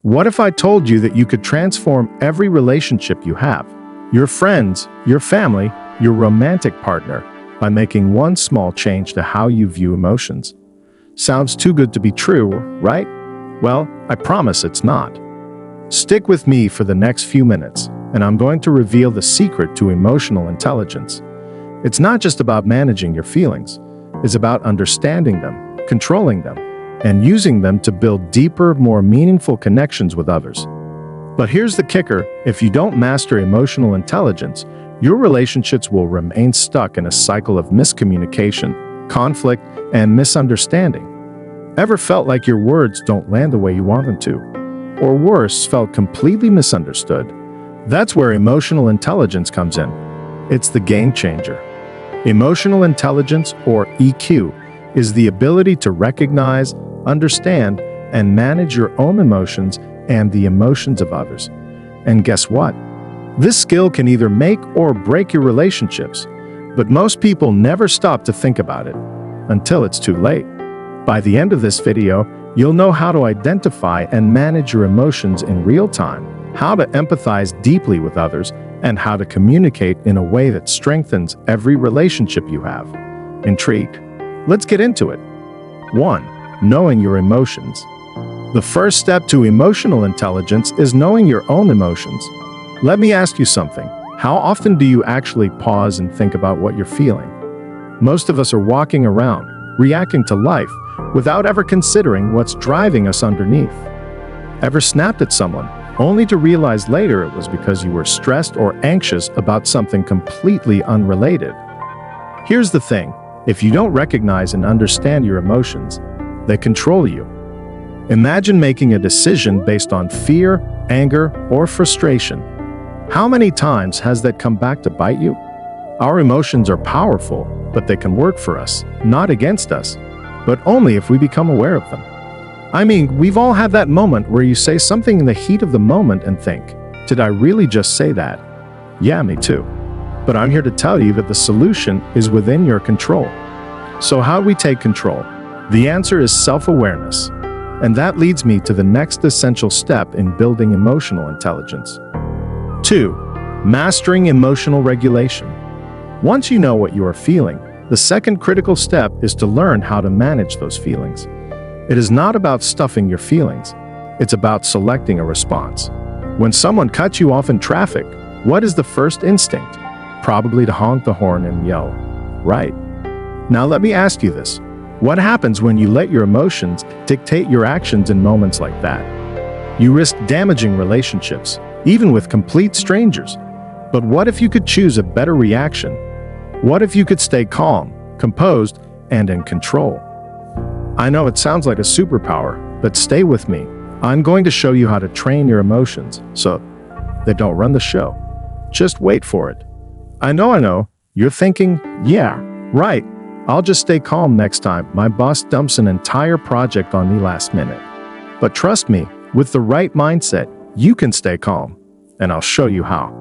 What if I told you that you could transform every relationship you have, your friends, your family, your romantic partner, by making one small change to how you view emotions? Sounds too good to be true, right? Well, I promise it's not. Stick with me for the next few minutes, and I'm going to reveal the secret to emotional intelligence. It's not just about managing your feelings. It's about understanding them, controlling them, and using them to build deeper, more meaningful connections with others. But here's the kicker: if you don't master emotional intelligence, your relationships will remain stuck in a cycle of miscommunication, conflict, and misunderstanding. Ever felt like your words don't land the way you want them to? Or worse, felt completely misunderstood? That's where emotional intelligence comes in. It's the game changer. Emotional intelligence, or EQ, is the ability to recognize, understand, and manage your own emotions and the emotions of others. And guess what? This skill can either make or break your relationships, but most people never stop to think about it until it's too late. By the end of this video, you'll know how to identify and manage your emotions in real time, how to empathize deeply with others, and how to communicate in a way that strengthens every relationship you have. Intrigued? Let's get into it. 1. Knowing your emotions. The first step to emotional intelligence is knowing your own emotions. Let me ask you something. How often do you actually pause and think about what you're feeling? Most of us are walking around, reacting to life, without ever considering what's driving us underneath. Ever snapped at someone, only to realize later it was because you were stressed or anxious about something completely unrelated? Here's the thing: if you don't recognize and understand your emotions, they control you. Imagine making a decision based on fear, anger, or frustration. How many times has that come back to bite you? Our emotions are powerful, but they can work for us, not against us, but only if we become aware of them. I mean, we've all had that moment where you say something in the heat of the moment and think, did I really just say that? Yeah, me too. But I'm here to tell you that the solution is within your control. So how do we take control? The answer is self-awareness. And that leads me to the next essential step in building emotional intelligence. 2. Mastering emotional regulation. Once you know what you are feeling, the second critical step is to learn how to manage those feelings. It is not about stuffing your feelings. It's about selecting a response. When someone cuts you off in traffic, what is the first instinct? Probably to honk the horn and yell, right? Now let me ask you this. What happens when you let your emotions dictate your actions in moments like that? You risk damaging relationships, even with complete strangers. But what if you could choose a better reaction? What if you could stay calm, composed, and in control? I know it sounds like a superpower, but stay with me. I'm going to show you how to train your emotions so they don't run the show. Just wait for it. I know, you're thinking, yeah, right. I'll just stay calm next time my boss dumps an entire project on me last minute. But trust me, with the right mindset, you can stay calm, and I'll show you how.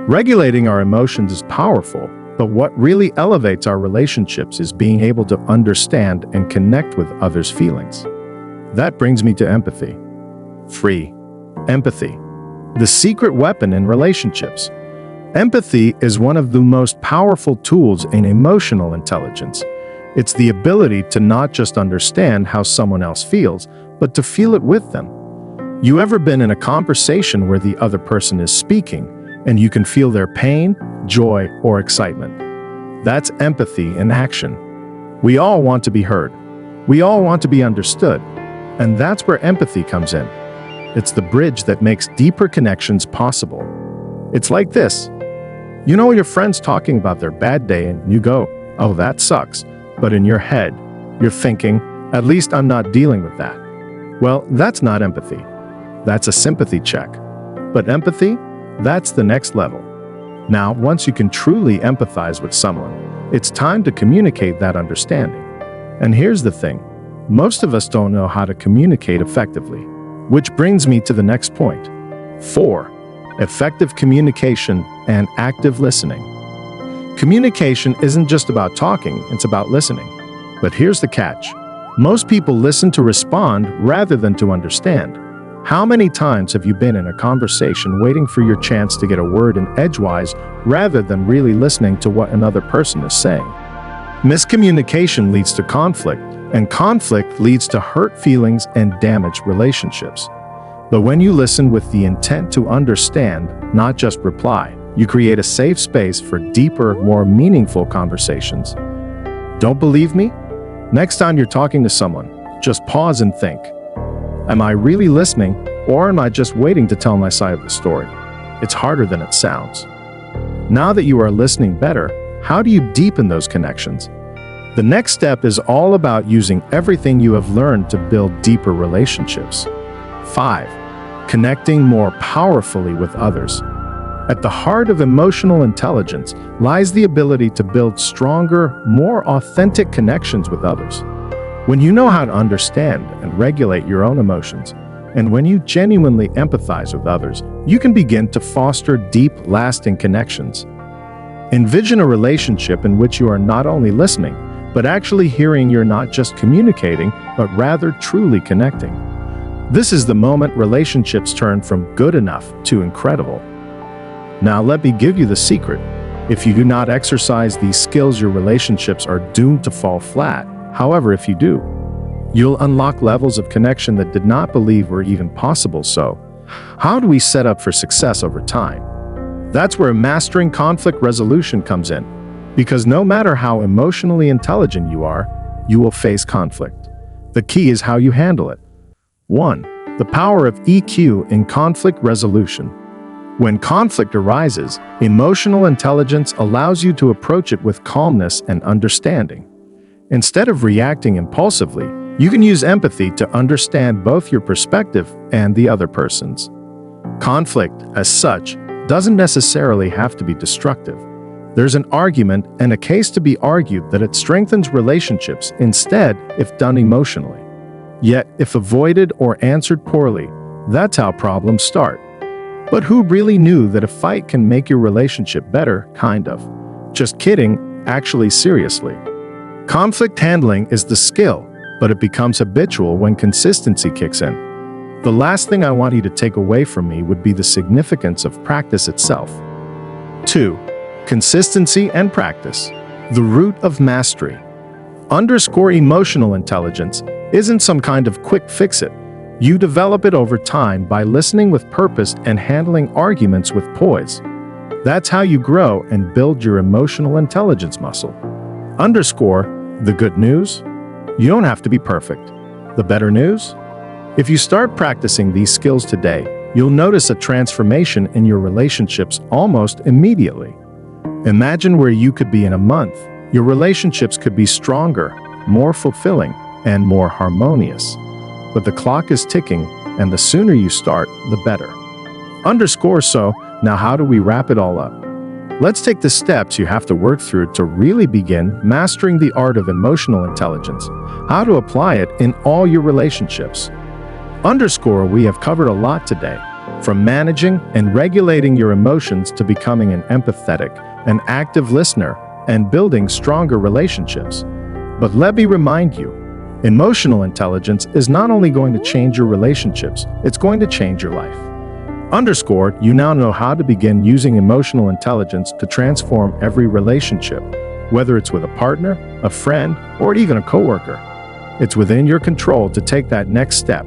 Regulating our emotions is powerful, but what really elevates our relationships is being able to understand and connect with others' feelings. That brings me to empathy. 3. Empathy. The secret weapon in relationships. Empathy is one of the most powerful tools in emotional intelligence. It's the ability to not just understand how someone else feels, but to feel it with them. You ever been in a conversation where the other person is speaking, and you can feel their pain, joy, or excitement? That's empathy in action. We all want to be heard. We all want to be understood. And that's where empathy comes in. It's the bridge that makes deeper connections possible. It's like this. You know your friend's talking about their bad day and you go, oh, that sucks. But in your head, you're thinking, at least I'm not dealing with that. Well, that's not empathy. That's a sympathy check. But empathy, that's the next level. Now, once you can truly empathize with someone, it's time to communicate that understanding. And here's the thing. Most of us don't know how to communicate effectively. Which brings me to the next point. 4. Effective communication and active listening. Communication isn't just about talking, it's about listening. But here's the catch. Most people listen to respond rather than to understand. How many times have you been in a conversation waiting for your chance to get a word in edgewise rather than really listening to what another person is saying? Miscommunication leads to conflict, and conflict leads to hurt feelings and damaged relationships. But when you listen with the intent to understand, not just reply, you create a safe space for deeper, more meaningful conversations. Don't believe me? Next time you're talking to someone, just pause and think. Am I really listening, or am I just waiting to tell my side of the story? It's harder than it sounds. Now that you are listening better, how do you deepen those connections? The next step is all about using everything you have learned to build deeper relationships. 5. Connecting more powerfully with others. At the heart of emotional intelligence lies the ability to build stronger, more authentic connections with others. When you know how to understand and regulate your own emotions, and when you genuinely empathize with others, you can begin to foster deep, lasting connections. Envision a relationship in which you are not only listening, but actually hearing. You're not just communicating, but rather truly connecting. This is the moment relationships turn from good enough to incredible. Now let me give you the secret. If you do not exercise these skills, your relationships are doomed to fall flat. However, if you do, you'll unlock levels of connection that did not believe were even possible. So, how do we set up for success over time? That's where mastering conflict resolution comes in. Because no matter how emotionally intelligent you are, you will face conflict. The key is how you handle it. 1. The power of EQ in conflict resolution. When conflict arises, emotional intelligence allows you to approach it with calmness and understanding. Instead of reacting impulsively, you can use empathy to understand both your perspective and the other person's. Conflict, as such, doesn't necessarily have to be destructive. There's an argument and a case to be argued that it strengthens relationships instead if done emotionally. Yet, if avoided or answered poorly, that's how problems start. But who really knew that a fight can make your relationship better? Kind of. Just kidding, actually seriously. Conflict handling is the skill, but it becomes habitual when consistency kicks in. The last thing I want you to take away from me would be the significance of practice itself. 2. Consistency and practice. The root of mastery. Underscore emotional intelligence isn't some kind of quick fix-it. You develop it over time by listening with purpose and handling arguments with poise. That's how you grow and build your emotional intelligence muscle. Underscore the good news. You don't have to be perfect. The better news? If you start practicing these skills today, you'll notice a transformation in your relationships almost immediately. Imagine where you could be in a month. Your relationships could be stronger, more fulfilling, and more harmonious. But the clock is ticking, and the sooner you start, the better. Underscore so, now how do we wrap it all up? Let's take the steps you have to work through to really begin mastering the art of emotional intelligence, how to apply it in all your relationships. Underscore, we have covered a lot today, from managing and regulating your emotions to becoming an empathetic, an active listener, and building stronger relationships. But let me remind you, emotional intelligence is not only going to change your relationships, it's going to change your life. Underscore, you now know how to begin using emotional intelligence to transform every relationship, whether it's with a partner, a friend, or even a coworker. It's within your control to take that next step,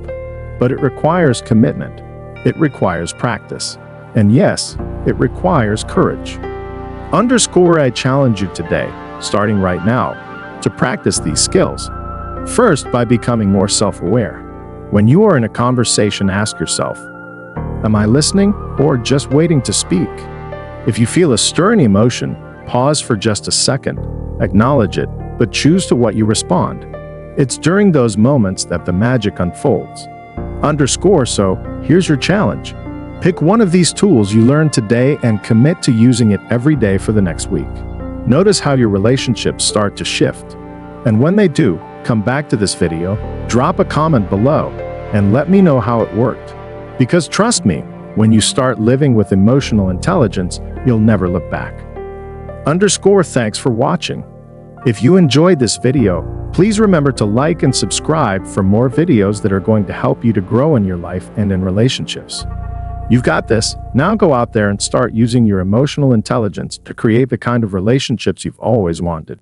but it requires commitment. It requires practice. And yes, it requires courage. Underscore, I challenge you today, starting right now, to practice these skills. First, by becoming more self-aware. When you are in a conversation, ask yourself, am I listening or just waiting to speak? If you feel a stirring emotion, pause for just a second, acknowledge it, but choose to what you respond. It's during those moments that the magic unfolds. Underscore, so here's your challenge. Pick one of these tools you learned today and commit to using it every day for the next week. Notice how your relationships start to shift. And when they do, come back to this video, drop a comment below, and let me know how it worked. Because trust me, when you start living with emotional intelligence, you'll never look back. Underscore, thanks for watching. If you enjoyed this video, Please remember to like and subscribe for more videos that are going to help you to grow in your life and in relationships. You've got this. Now go out there and start using your emotional intelligence to create the kind of relationships you've always wanted.